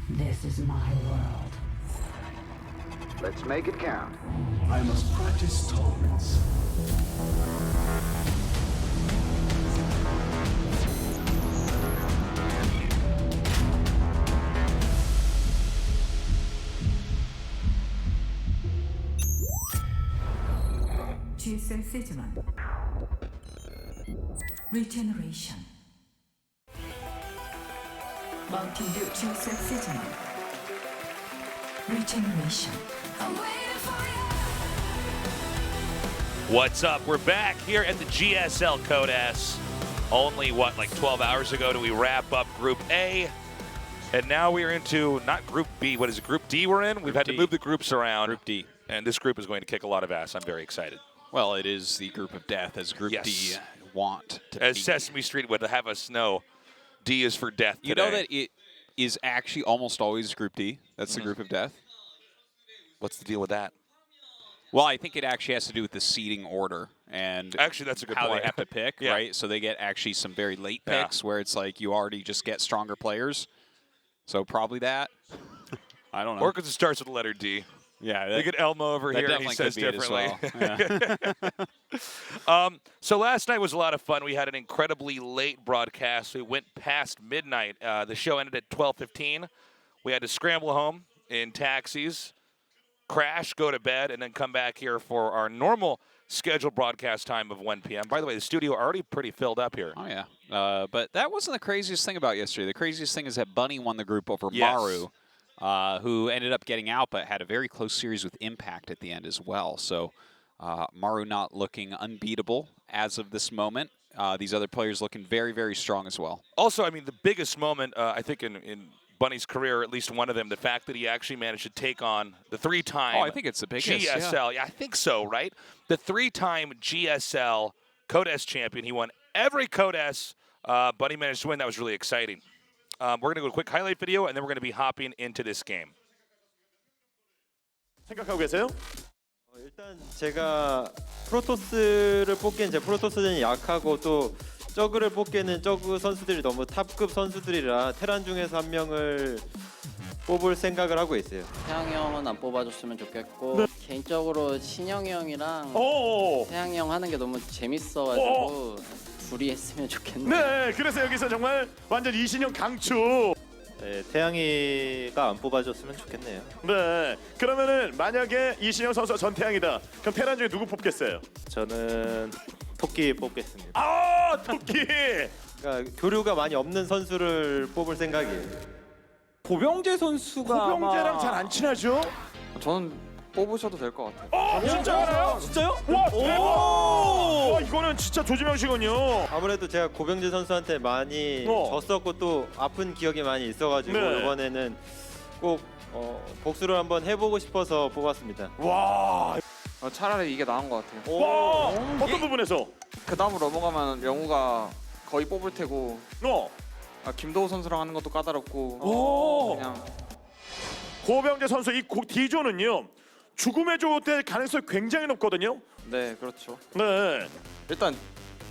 This is my world. Let's make it count. I must practice tolerance. GSL 시즌 1 Regeneration 마운틴 듀 GSL 시즌 1 Regeneration. What's up? We're back here at the GSL Code S. Only, what, like 12 hours ago do we wrap up Group A. And now we're into, not Group B, what is it, Group D we're in? We've had to move the groups around. Group D. And this group is going to kick a lot of ass. I'm very excited. Well, it is the group of death, as Group D want to be. As Sesame Street would have us know, D is for death today. You know that it is actually almost always Group D. That's the group of death. What's the deal with that? Well, I think it actually has to do with the seeding order and actually that's a good how point. they have to pick, Yeah. right? So they get actually some very late picks where it's like you already just get stronger players. So probably that. I don't know. Or because it starts with the letter D. Yeah, Look at Elmo over here, and he says differently. Well. So last night was a lot of fun. We had an incredibly late broadcast. We went past midnight. The show ended at 12:15. We had to scramble home in taxis, crash, go to bed, and then come back here for our normal scheduled broadcast time of 1 p.m. By the way, the studio already pretty filled up here. Oh, yeah. But that wasn't the craziest thing about yesterday. The craziest thing is that Bunny won the group over Maru. Who ended up getting out but had a very close series with Impact at the end as well. So Maru not looking unbeatable as of this moment. These other players looking very, very strong as well. Also, I mean, the biggest moment, I think, in Bunny's career, at least one of them, the fact that he actually managed to take on the three-time I think it's the biggest, GSL. Yeah, I think so, right? The three-time GSL Code S champion. He won every Code S. Bunny managed to win. That was really exciting. We're going to go to a quick highlight video, and then we're going to be hopping into this game. 생각하고 계세요? 일단 제가 프로토스를 뽑기엔 제 프로토스는 약하고 또 저그를 뽑기에는 저그 선수들이 너무 탑급 선수들이라 테란 중에서 한 명을 뽑을 생각을 하고 있어요. 태양이 형은 안 뽑아줬으면 좋겠고 개인적으로 신영이 형이랑 태양이 형 하는 게 너무 재밌어가지고 둘이 했으면 좋겠네요. 네, 그래서 여기서 정말 완전 이신영 강추. 네, 태양이가 안 뽑아줬으면 좋겠네요. 네, 그러면은 만약에 이신영 선수가 전태양이다. 그럼 테란 중에 누구 뽑겠어요? 저는 토끼 뽑겠습니다. 아, 토끼. 그러니까 교류가 많이 없는 선수를 뽑을 생각이에요. 고병재 선수가 고병재랑 잘 안 친하죠? 저는 뽑으셔도 될 것 같아요. 진짜 알아요? 진짜요? 와, 대박! 와, 이거는 진짜 조지명씨군요. 아무래도 제가 고병재 선수한테 많이 졌었고 또 아픈 기억이 많이 있어가지고 이번에는 꼭 복수를 한번 해보고 싶어서 뽑았습니다. 와, 차라리 이게 나은 것 같아요. 와, 어떤 부분에서? 그 다음으로 넘어가면 영우가 거의 뽑을 테고 김도우 선수랑 하는 것도 까다롭고 그냥 고병재 선수 이 D조는요 죽음의 조 때 가능성이 굉장히 높거든요. 네, 그렇죠. 네. 일단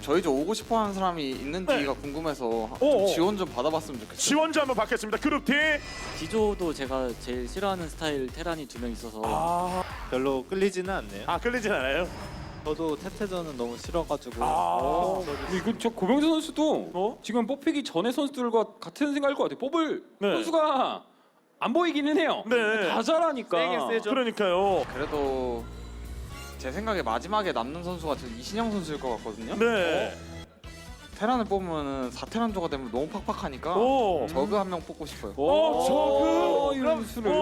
저희 조 오고 싶어하는 사람이 있는지가 궁금해서 좀 지원 좀 받아봤으면 좋겠어요. 지원자 한번 받겠습니다. 그룹 D. D조도 제가 제일 싫어하는 스타일 테란이 2명 있어서 별로 끌리지는 않네요. 아, 끌리진 않아요? 저도 태태전은 너무 싫어가지고. 이거 저 고병재 선수도 지금 뽑히기 전에 선수들과 같은 생각일 것 같아요. 뽑을 선수가 안 보이기는 해요. 네. 다 잘하니까. 그러니까요. 그래도 제 생각에 마지막에 남는 선수가 이신영 선수일 것 같거든요. 네. 테란을 뽑으면 4테란조가 되면 너무 팍팍하니까 저그 한 명 뽑고 싶어요. 저그 어윤수를.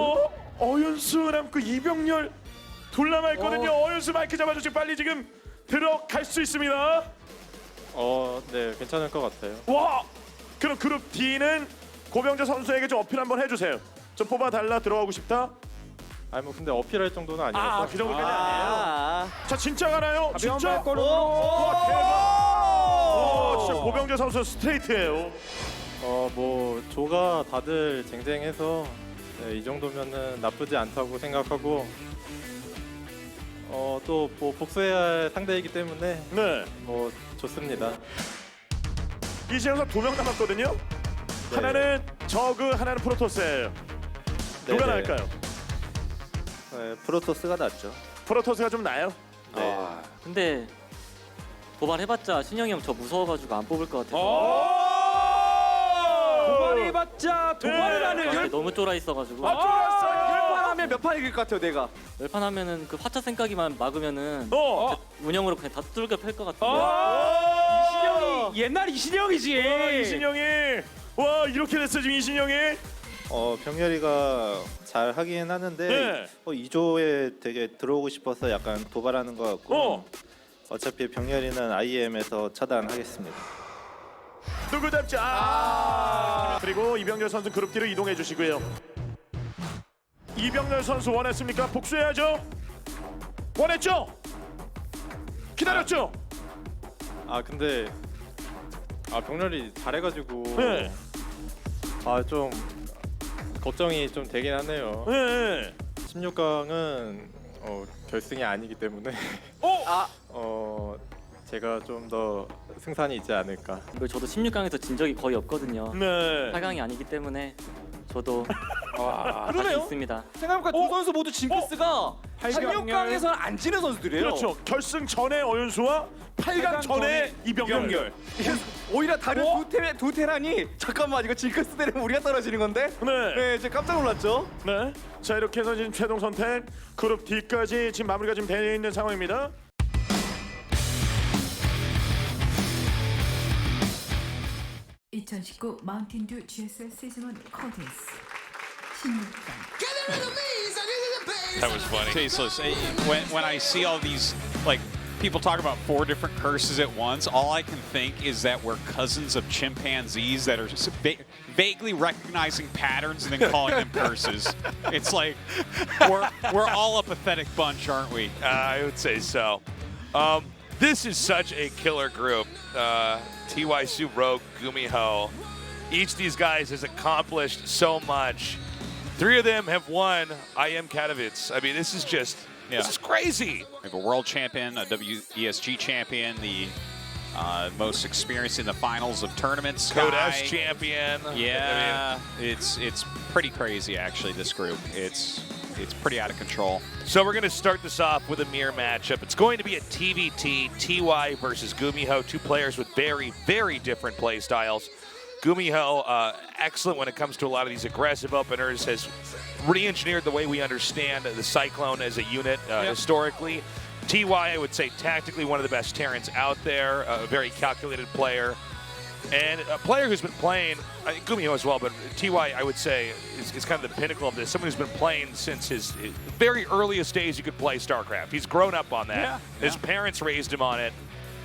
어윤수 남고 이병렬 둘 남아있거든요. 어윤수 마이크 잡아주시고 빨리 지금 들어갈 수 있습니다. 네, 괜찮을 것 같아요. 와, 그럼 그룹 D는 고병재 선수에게 좀 어필 한번 해주세요. 좀 뽑아달라, 들어가고 싶다. 아니 뭐 근데 어필할 정도는 아니라서. 그 정도까지 아니에요. 자, 진짜 가나요? 진짜? 와, 대박. 와, 진짜 고병재 선수 스트레이트예요. 뭐 조가 다들 쟁쟁해서 이 정도면은 나쁘지 않다고 생각하고 또 뭐 복수해야 할 상대이기 때문에 네. 뭐 좋습니다. 이제 선수 2명 남았거든요. 네. 하나는 저그, 하나는 프로토스예요. 누가 네네. 나을까요? 네, 프로토스가 낫죠. 프로토스가 좀 나아요? 네. 근데 도발해봤자 신영이 형 저 무서워가지고 안 뽑을 것 같아서 도발해봤자 도발을 하는 너무 쫄아 있어가지고 열판하면 몇 판 이길 것 같아요, 내가. 열판 하면은 그 화차 생각이만 막으면은 운영으로 그냥 다 뚫게 팰 것 같은데 이신영이 옛날 이신영이지. 이신영이 와 이렇게 됐어 지금 이신영이. 병렬이가 잘 하긴 하는데 네. 2조에 되게 들어오고 싶어서 약간 도발하는 것 같고 어차피 병렬이는 IM에서 차단하겠습니다. 누구 잡지? 그리고 이병렬 선수 그룹 D로 이동해 주시고요. 이병렬 선수 원했습니까? 복수해야죠. 원했죠? 기다렸죠? 근데 병렬이 잘해가지고 네. 좀 걱정이 좀 되긴 하네요. 네. 16강은 결승이 아니기 때문에 제가 좀 더 승산이 있지 않을까. 이거 저도 16강에서 진 적이 거의 없거든요. 네. 8강이 아니기 때문에 저도 자신 그러네요. 있습니다. 생각해보니까 두 선수 모두 징크스가 16강에서는 안 지는 선수들이에요. 그렇죠. 결승 전에 어윤수와 8강 전에 이병렬. 오히려 다른 두 테란이 잠깐만 이거 징크스 때리면 우리가 떨어지는 건데? 네. 이제 깜짝 놀랐죠? 네. 자 이렇게 해서 지금 최종 선택 그룹 D까지 지금 마무리가 지금 되어 있는 상황입니다. (2019) 마운틴듀 GSL 시즌 1 코디스 16강. That was funny. Tasteless. When I see all these, like, people talk about 4 different curses at once, all I can think is that we're cousins of chimpanzees that are just vaguely recognizing patterns and then calling them curses. It's like we're all a pathetic bunch, aren't we? I would say so. This is such a killer group. TY Su, Rogue, GuMiho. Each of these guys has accomplished so much. 3 of them have won IM Katowice. I mean, this is just this is crazy. We have a world champion, a WESG champion, the most experienced in the finals of tournaments. Code S champion. Yeah, it's pretty crazy actually. This group, it's pretty out of control. So we're going to start this off with a mirror matchup. It's going to be a TVT, TY versus GuMiho, 2 players with very, very different play styles. GuMiho, excellent when it comes to a lot of these aggressive openers, has re-engineered the way we understand the Cyclone as a unit historically. TY, I would say, tactically one of the best Terrans out there, a very calculated player. And a player who's been playing, I think GuMiho as well, but TY, I would say, is kind of the pinnacle of this. Someone who's been playing since his very earliest days you could play StarCraft. He's grown up on that. His parents raised him on it,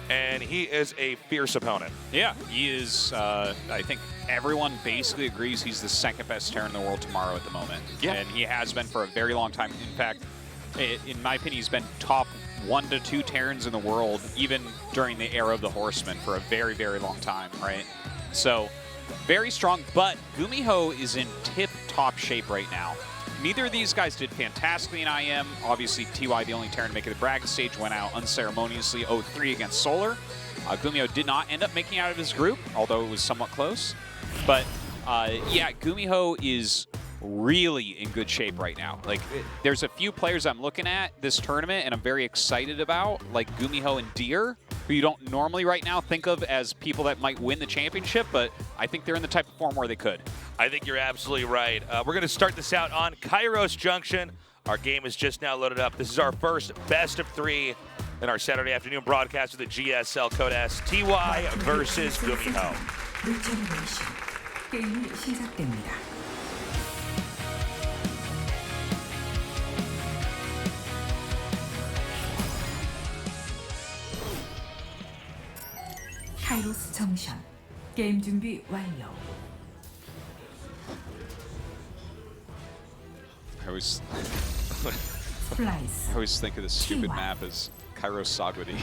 and he is a fierce opponent. Yeah, he is, I think everyone basically agrees he's the 2nd best Terran in the world tomorrow at the moment. Yeah. And he has been for a very long time. In fact, in my opinion, he's been top 1 to 2 Terrans in the world, even during the era of the Horsemen, for a very, very long time, right? So, very strong, but GuMiho is in tip-top shape right now. Neither of these guys did fantastically in IM. Obviously, TY, the only Terran to make it to the bracket stage, went out unceremoniously 0-3 against Solar. GuMiho did not end up making out of his group, although it was somewhat close. But, yeah, GuMiho is really in good shape right now. Like, there's a few players I'm looking at this tournament and I'm very excited about, like GuMiho and Deer, who you don't normally right now think of as people that might win the championship, but I think they're in the type of form where they could. I think you're absolutely right. We're going to start this out on Kairos Junction. Our game is just now loaded up. This is our first best of 3 in our Saturday afternoon broadcast of the GSL Code S. TY versus GuMiho. 리저너레이션 게임이 시작됩니다. 카이로스 정션 게임 준비 완료. I 플라이스 always think of this stupid map as Kairos Sagwadi.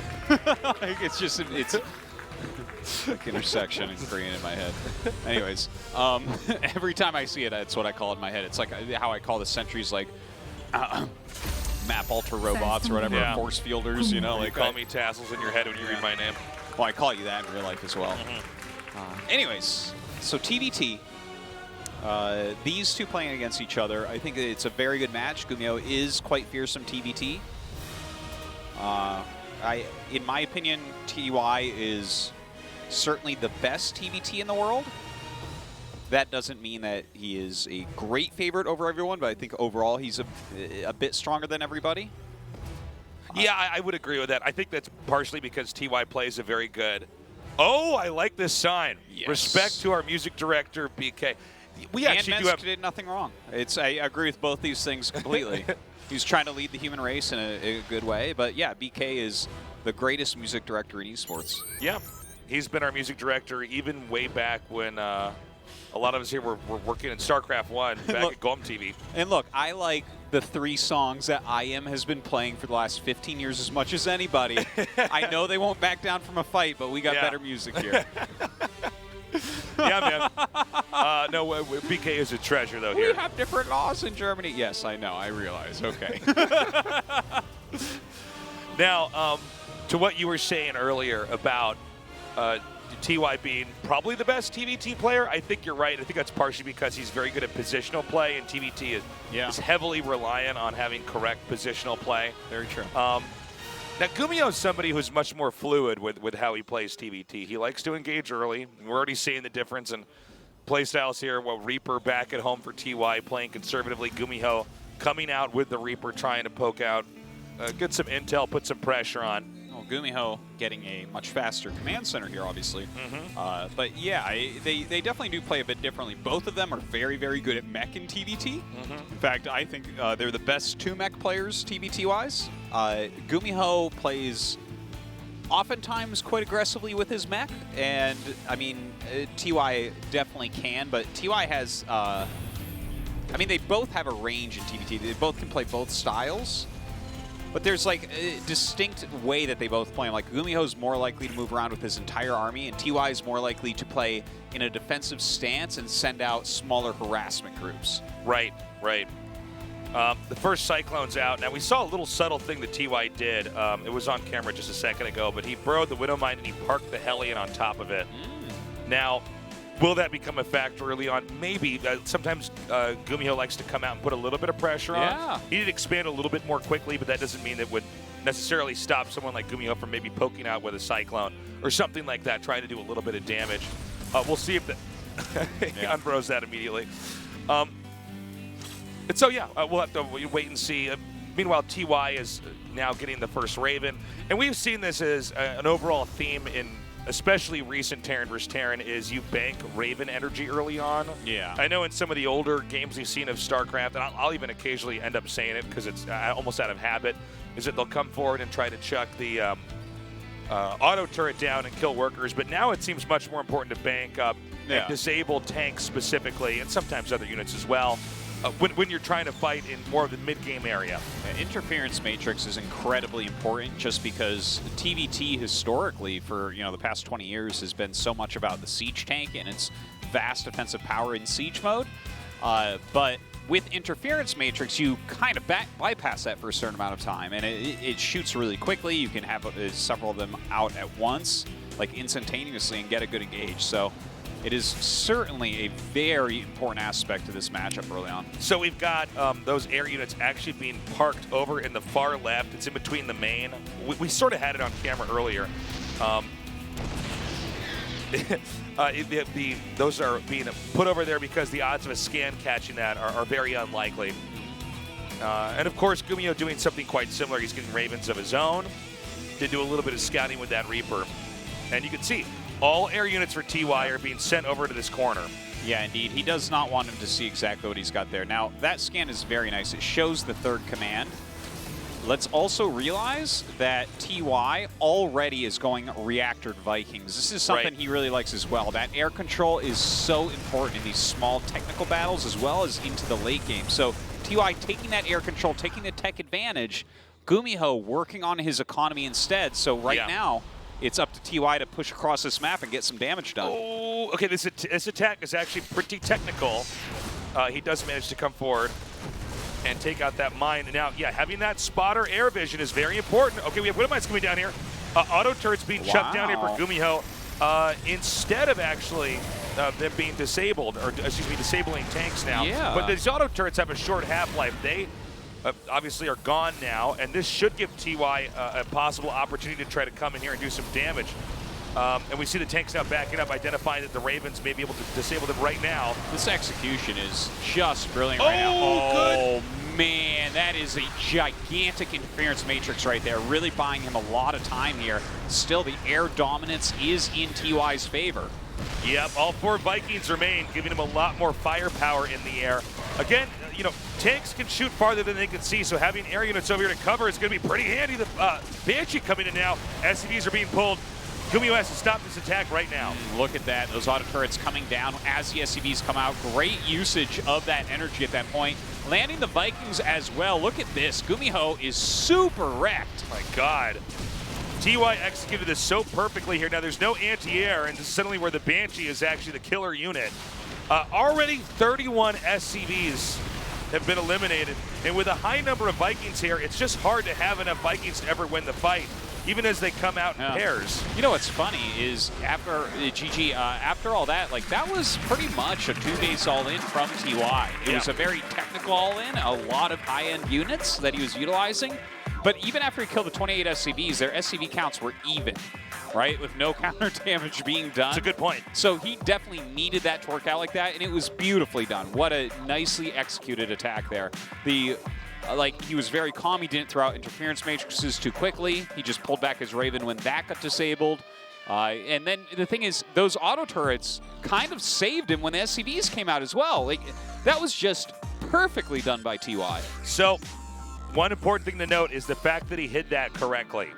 Like, it's just, it's like intersection in Korean in my head. Anyways, every time I see it, that's what I call it in my head. It's like how I call the sentries, like map ultra robots or whatever, Yeah. force fielders, you know. You Like call me tassels in your head when you read my name. Well, I call you that in real life as well. Anyways, so TVT. These two playing against each other, I think it's a very good match. GuMiho is quite fearsome TVT. In my opinion, TY is certainly the best TVT in the world. That doesn't mean that he is a great favorite over everyone, but I think overall he's a bit stronger than everybody. Yeah, I would agree with that. I think that's partially because TY plays a very good. Oh, I like this sign. Yes. Respect to our music director, BK. We actually and do have. did nothing wrong. I agree with both these things completely. He's trying to lead the human race in a good way, but yeah, BK is the greatest music director in esports. Yeah, he's been our music director even way back when a lot of us here were working in StarCraft 1 back at GuMTV. And look, I like the 3 songs that IM has been playing for the last 15 years as much as anybody. I know they won't back down from a fight, but we got better music here. Yeah, man. No, BK is a treasure, though, here. We have different laws in Germany. Yes, I know. I realize. Okay. Now, to what you were saying earlier about TY being probably the best TVT player, I think you're right. I think that's partially because he's very good at positional play, and TVT is heavily reliant on having correct positional play. Very true. Now, GuMiho is somebody who's much more fluid with how he plays TVT. He likes to engage early. We're already seeing the difference in play styles here. Well, Reaper back at home for TY, playing conservatively. GuMiho coming out with the Reaper, trying to poke out, get some intel, put some pressure on. Well, GuMiho getting a much faster command center here, obviously. But yeah, they definitely do play a bit differently. Both of them are very, very good at mech and TVT. In fact, I think they're the best 2 mech players TVT-wise. GuMiho plays oftentimes quite aggressively with his mech, and I mean, TY definitely can, but TY has, I mean, they both have a range in TVT. They both can play both styles. But there's like a distinct way that they both play. Like GuMiho's more likely to move around with his entire army, and TY is more likely to play in a defensive stance and send out smaller harassment groups. Right, right. The first Cyclone's out. Now, we saw a little subtle thing that TY did. It was on camera just a second ago, but he burrowed the Widowmine and he parked the Hellion on top of it. Now, will that become a factor early on? Maybe. Sometimes GuMiho likes to come out and put a little bit of pressure on. He did expand a little bit more quickly, but that doesn't mean it would necessarily stop someone like GuMiho from maybe poking out with a Cyclone or something like that, trying to do a little bit of damage. We'll see if he unbros that immediately. And so, yeah, we'll have to wait and see. Meanwhile, TY is now getting the first Raven. And we've seen this as an overall theme in especially recent Terran vs. Terran is you bank Raven energy early on. Yeah. I know in some of the older games we've seen of StarCraft, and I'll even occasionally end up saying it because it's almost out of habit, is that they'll come forward and try to chuck the auto turret down and kill workers. But now it seems much more important to bank up and disable tanks specifically, and sometimes other units as well, when you're trying to fight in more of the mid-game area. Interference matrix is incredibly important just because TVT historically for the past 20 years has been so much about the siege tank and its vast offensive power in siege mode. But with interference matrix, you kind of bypass that for a certain amount of time, and it shoots really quickly. You can have several of them out at once, like instantaneously, and get a good engage. So it is certainly a very important aspect to this matchup early on. So we've got those air units actually being parked over in the far left. It's in between the main. We sort of had it on camera earlier. Those are being put over there because the odds of a scan catching that are very unlikely. And of course, GuMiho doing something quite similar. He's getting Ravens of his own to do a little bit of scouting with that Reaper. And you can see all air units for TY are being sent over to this corner. Yeah, indeed. He does not want him to see exactly what he's got there. Now, that scan is very nice. It shows the third command. Let's also realize that TY already is going reactored Vikings. This is something he really likes as well. That air control is so important in these small technical battles as well as into the late game. So TY taking that air control, taking the tech advantage, GuMiho working on his economy instead. So now, it's up to TY to push across this map and get some damage done. Oh, okay, this attack is actually pretty technical. He does manage to come forward. and take out that mine. Now, yeah, having that spotter air vision is very important. Okay, we have Widowmites coming down here. Auto turrets being chucked down here for GuMiho instead of actually them being disabled, or excuse me, disabling tanks now. Yeah. But these auto turrets have a short half-life. They obviously are gone now, and this should give TY a possible opportunity to try to come in here and do some damage. And we see the tanks now backing up, identifying that the Ravens may be able to disable them right now. This execution is just brilliant right now. Good. Man, that is a gigantic interference matrix right there, really buying him a lot of time here. Still, the air dominance is in TY's favor. Yep, all 4 Vikings remain, giving him a lot more firepower in the air. Again, you know, tanks can shoot farther than they can see, so having air units over here to cover is going to be pretty handy. The Banshee coming in now. SCVs are being pulled. GuMiho has to stop this attack right now. Look at that. Those auto turrets coming down as the SCVs come out. Great usage of that energy at that point. Landing the Vikings as well. Look at this. GuMiho is super wrecked. My God. TY executed this so perfectly here. Now, there's no anti-air, and this is suddenly where the Banshee is actually the killer unit. Already 31 SCVs have been eliminated, and with a high number of Vikings here, it's just hard to have enough Vikings to ever win the fight, even as they come out in pairs. You know what's funny is after GG, after all that, like that was pretty much a 2-base all-in from TY. It was a very technical all-in, a lot of high-end units that he was utilizing. But even after he killed the 28 SCVs, their SCV counts were even, right? With no counter damage being done. That's a good point. So he definitely needed that to work out like that, and it was beautifully done. What a nicely executed attack there. He was very calm. He didn't throw out interference matrices too quickly. He just pulled back his Raven when that got disabled. And then the thing is, those auto turrets kind of saved him when the SCVs came out as well. Like, that was just perfectly done by TY. So, one important thing to note is the fact that he hit that correctly.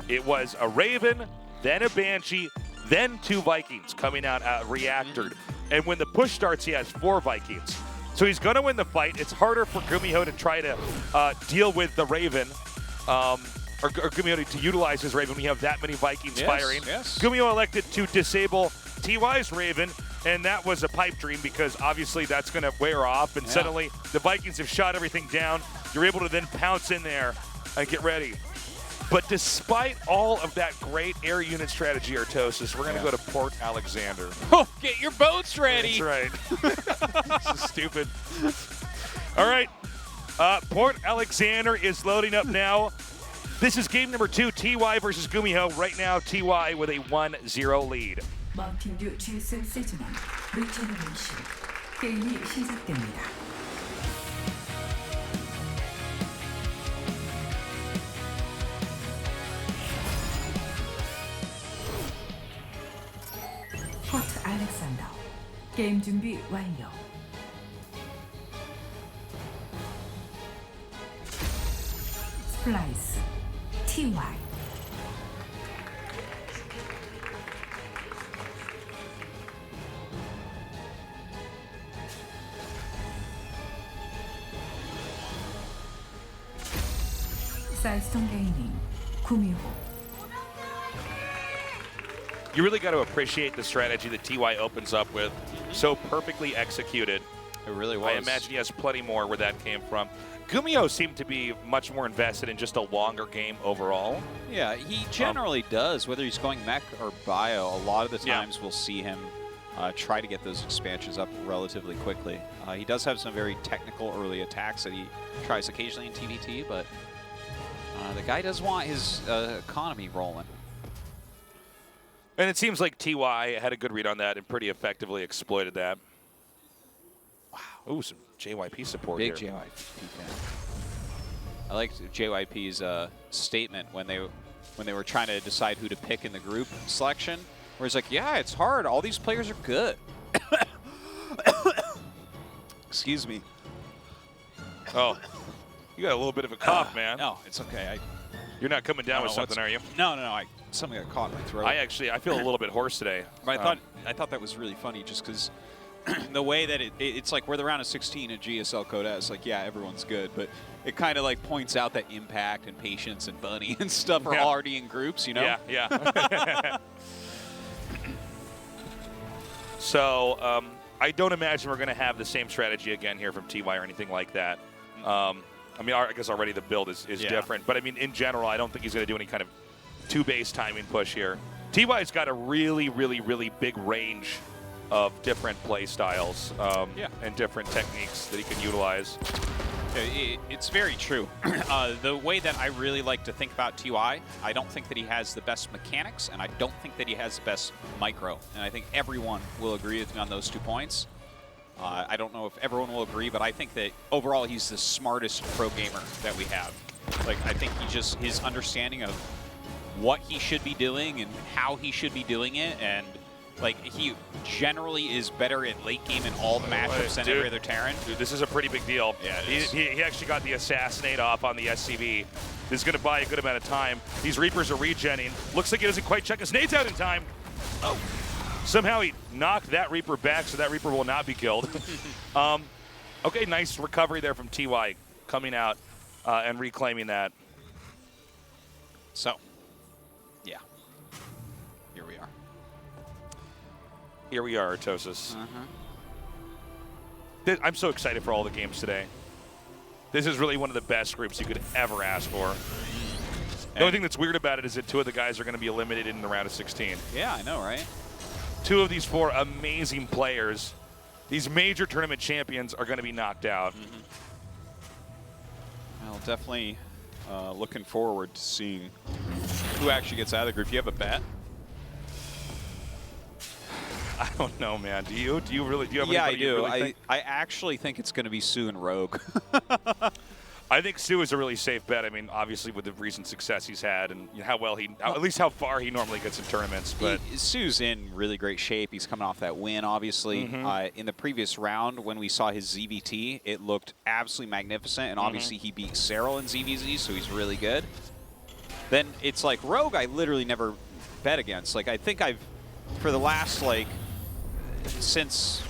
It was a Raven, then a Banshee, then 2 Vikings coming out reactored. And when the push starts, he has 4 Vikings. So he's going to win the fight. It's harder for GuMiho to try to deal with the Raven, or GuMiho to utilize his Raven when you have that many Vikings firing. GuMiho elected to disable TY's Raven, and that was a pipe dream because obviously that's going to wear off, and suddenly the Vikings have shot everything down. You're able to then pounce in there and get ready. But despite all of that great air unit strategy, Artosis, we're going to go to Port Alexander. Oh, get your boats ready. That's right. This is stupid. All right. Port Alexander is loading up now. This is game number 2, TY versus GuMiho. Right now, TY with a 1-0 lead. 마운틴듀 GSL 시즌 1 리제너레이션 게임이 시작됩니다. 포트 알렉산더 게임 준비 완료. 스플라이스 TY 사이스톤 게이밍 구미호. You really got to appreciate the strategy that TY opens up with. So perfectly executed. It really was. I imagine he has plenty more where that came from. GuMiho seemed to be much more invested in just a longer game overall. Yeah, he generally does. Whether he's going mech or bio, a lot of the times we'll see him try to get those expansions up relatively quickly. He does have some very technical early attacks that he tries occasionally in TVT, but the guy does want his economy rolling. And it seems like TY had a good read on that and pretty effectively exploited that. Wow. Ooh, some JYP support Big here. JYP fan. I liked JYP's statement when they were trying to decide who to pick in the group selection, where he's like, yeah, it's hard. All these players are good. Excuse me. Oh, you got a little bit of a cough, man. No, it's okay. You're not coming down with something, are you? No. Something got caught in my throat. I feel a little bit hoarse today. But I thought that was really funny just because the way that it's like we're the round of 16 at GSL Code S. Like, yeah, everyone's good, but it kind of like points out that Impact and Patience and Bunny and stuff are already in groups, you know? Yeah. So I don't imagine we're going to have the same strategy again here from TY or anything like that. I mean, I guess already the build is different. But, I mean, in general, I don't think he's going to do any kind of two-base timing push here. TY's got a really, really, really big range of different play styles and different techniques that he can utilize. It's very true. The way that I really like to think about TY, I don't think that he has the best mechanics, and I don't think that he has the best micro. And I think everyone will agree with me on those 2 points. I don't know if everyone will agree, but I think that overall he's the smartest pro gamer that we have. Like, I think his understanding of what he should be doing and how he should be doing it, and like, he generally is better at late game in all the matchups than every other Terran. Dude, this is a pretty big deal. Yeah, he actually got the assassinate off on the SCV. This is going to buy a good amount of time. These Reapers are regenning. Looks like he doesn't quite check his nades out in time. Oh. Somehow he knocked that Reaper back, so that Reaper will not be killed. Okay, nice recovery there from TY, coming out and reclaiming that. So, yeah. Here we are. Here we are, Artosis. I'm so excited for all the games today. This is really one of the best groups you could ever ask for. The only thing that's weird about it is that 2 of the guys are going to be eliminated in the round of 16. Yeah, I know, right? 2 of these 4 amazing players, these major tournament champions, are going to be knocked out. Well, definitely looking forward to seeing who actually gets out of the group. You have a bet? I don't know, man. Do you? Do you really? Do you have yeah, I anybody you do. really think? I actually think it's going to be Sue and Rogue. I think Sue is a really safe bet. I mean, obviously with the recent success he's had and how well at least how far he normally gets in tournaments. But Sue's in really great shape. He's coming off that win, obviously. In the previous round, when we saw his ZVT, it looked absolutely magnificent. And obviously he beat Cyril in ZVZ, so he's really good. Then it's like Rogue, I literally never bet against. Like, I think for the last, like, since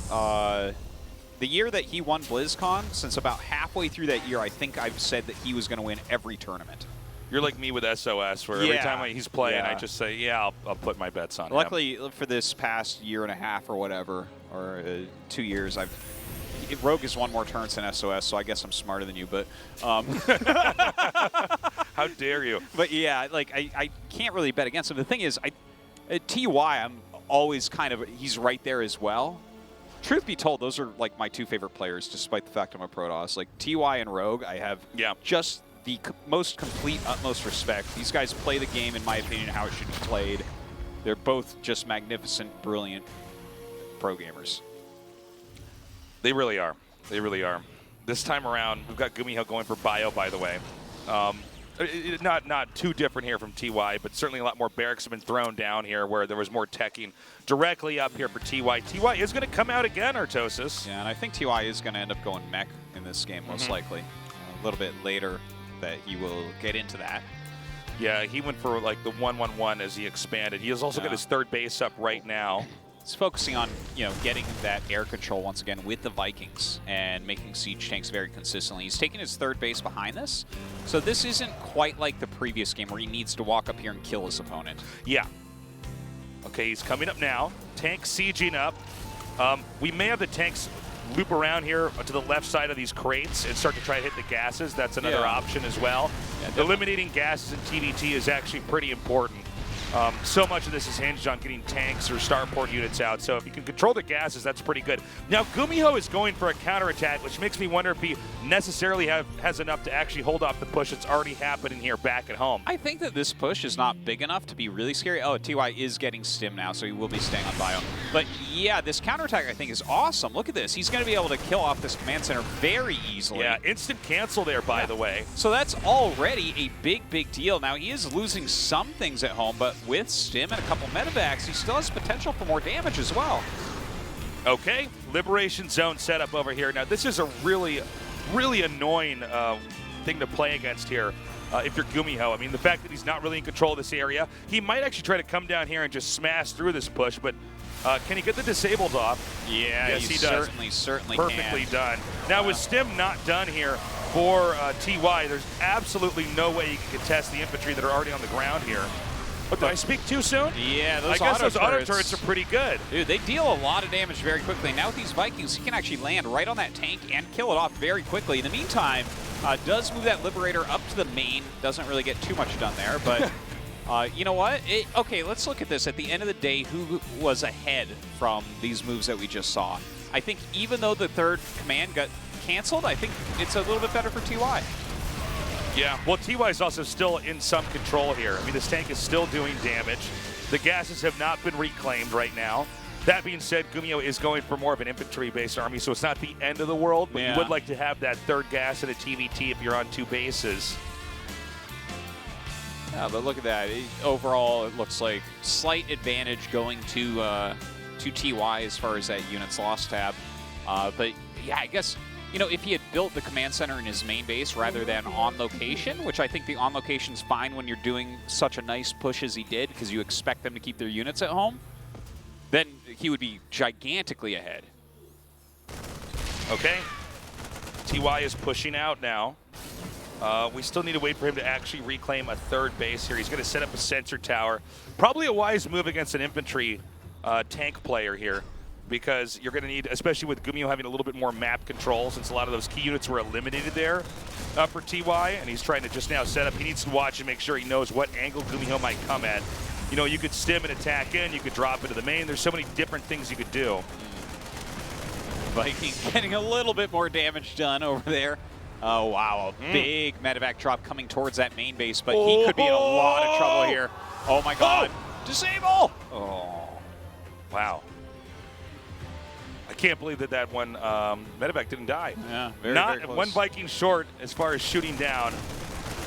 the year that he won BlizzCon, since about halfway through that year, I think I've said that he was going to win every tournament. You're like me with SOS, where every time he's playing, I just say, yeah, I'll put my bets on him. Luckily, for this past year and a half or whatever, or 2 years, Rogue has won more turns than SOS, so I guess I'm smarter than you, but... How dare you? But yeah, like, I can't really bet against him. The thing is, TY, I'm always kind of, he's right there as well. Truth be told, those are like my 2 favorite players, despite the fact I'm a Protoss. Like, TY and Rogue, I have just the most complete, utmost respect. These guys play the game, in my opinion, how it should be played. They're both just magnificent, brilliant pro gamers. They really are. They really are. This time around, we've got GuMiho going for Bio, by the way. Not too different here from TY, but certainly a lot more barracks have been thrown down here where there was more teching directly up here for TY. TY is going to come out again, Artosis. Yeah, and I think TY is going to end up going mech in this game, most likely. A little bit later that he will get into that. Yeah, he went for like the 1-1-1 as he expanded. He has also got his 3rd base up right now. He's focusing on, getting that air control once again with the Vikings and making siege tanks very consistently. He's taking his 3rd base behind this. So this isn't quite like the previous game where he needs to walk up here and kill his opponent. Yeah. Okay, he's coming up now. Tank sieging up. We may have the tanks loop around here to the left side of these crates and start to try to hit the gases. That's another option as well. Yeah, eliminating gases in TVT is actually pretty important. So much of this is hinged on getting tanks or starport units out, so if you can control the gases, that's pretty good. Now, GuMiho is going for a counterattack, which makes me wonder if he necessarily has enough to actually hold off the push that's already happening here back at home. I think that this push is not big enough to be really scary. Oh, TY is getting stim now, so he will be staying on bio. But yeah, this counterattack I think is awesome. Look at this. He's going to be able to kill off this command center very easily. Yeah, instant cancel there, by the way. So that's already a big, big deal. Now, he is losing some things at home, but with stim and a couple medevacs, he still has potential for more damage as well. Okay, Liberation Zone setup over here. Now, this is a really, really annoying thing to play against here if you're GuMiho. I mean, the fact that he's not really in control of this area, he might actually try to come down here and just smash through this push, but can he get the disabled off? Yeah, yes, he does. Certainly Perfectly done. Now, with stim not done here for TY, there's absolutely no way you can contest the infantry that are already on the ground here. Oh, did I speak too soon? Yeah, I guess those auto turrets are pretty good. Dude, they deal a lot of damage very quickly. Now with these Vikings, he can actually land right on that tank and kill it off very quickly. In the meantime, does move that Liberator up to the main. Doesn't really get too much done there, but you know what? Okay, let's look at this. At the end of the day, who was ahead from these moves that we just saw? I think even though the third command got canceled, I think it's a little bit better for TY. Yeah, well, TY is also still in some control here. I mean, this tank is still doing damage. The gases have not been reclaimed right now. That being said, GuMiho is going for more of an infantry-based army, so it's not the end of the world, but you would like to have that third gas and a TVT if you're on 2 bases. Yeah, but look at that. Overall, it looks like slight advantage going to TY as far as that unit's loss tab. But yeah, I guess, you know, if he had built the command center in his main base rather than on location, which I think the on location's fine when you're doing such a nice push as he did because you expect them to keep their units at home, then he would be gigantically ahead. Okay. TY is pushing out now. We still need to wait for him to actually reclaim a third base here. He's going to set up a sensor tower. Probably a wise move against an infantry tank player here, because you're going to need, especially with GuMiho having a little bit more map control, since a lot of those key units were eliminated there for TY, and he's trying to just now set up. He needs to watch and make sure he knows what angle GuMiho might come at. You know, you could stim and attack in, you could drop into the main. There's so many different things you could do. Viking getting a little bit more damage done over there. Oh, wow. A big medevac drop coming towards that main base, but he could be in a lot of trouble here. Oh, my God. Disable! Oh. Wow. I can't believe that one medevac didn't die. Yeah, very close. One Viking short as far as shooting down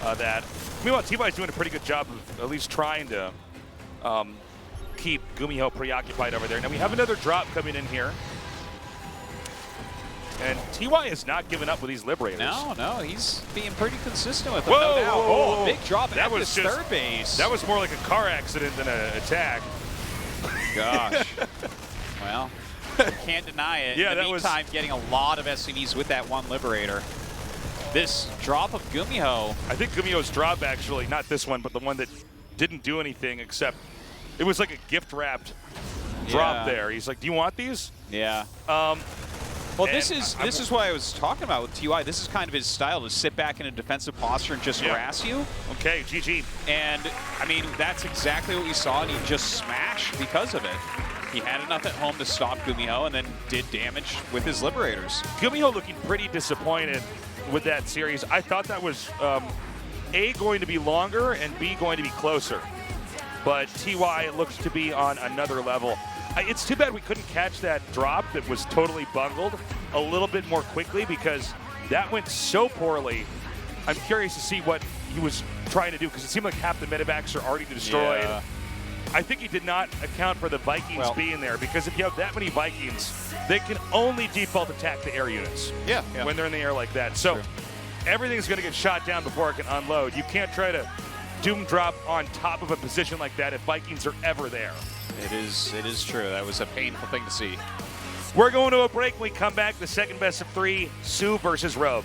that. Meanwhile, TY is doing a pretty good job of at least trying to keep GuMiho preoccupied over there. Now we have another drop coming in here. And TY has not given up with these Liberators. No, he's being pretty consistent with them, no doubt. Oh, a big drop at this third base. That was more like a car accident than an attack. Gosh. Well, you can't deny it. Yeah, in the meantime, getting a lot of SCVs with that one Liberator. This drop of GuMiho. I think GuMiho's drop, actually, not this one, but the one that didn't do anything except it was like a gift-wrapped drop there. He's like, do you want these? Yeah. Well, this is what I was talking about with TY. This is kind of his style, to sit back in a defensive posture and just harass you. Okay, GG. And, I mean, that's exactly what we saw, and he just smashed because of it. He had enough at home to stop GuMiho and then did damage with his Liberators. GuMiho looking pretty disappointed with that series. I thought that was, A, going to be longer, and B, going to be closer. But TY looks to be on another level. It's too bad we couldn't catch that drop that was totally bungled a little bit more quickly, because that went so poorly. I'm curious to see what he was trying to do, because it seemed like half the medevacs are already destroyed. Yeah. I think he did not account for the Vikings being there, because if you have that many Vikings, they can only default attack the air units when they're in the air like that. So everything's going to get shot down before it can unload. You can't try to doom drop on top of a position like that if Vikings are ever there. It is true. That was a painful thing to see. We're going to a break. When we come back, the second best of 3, Sue versus Robe.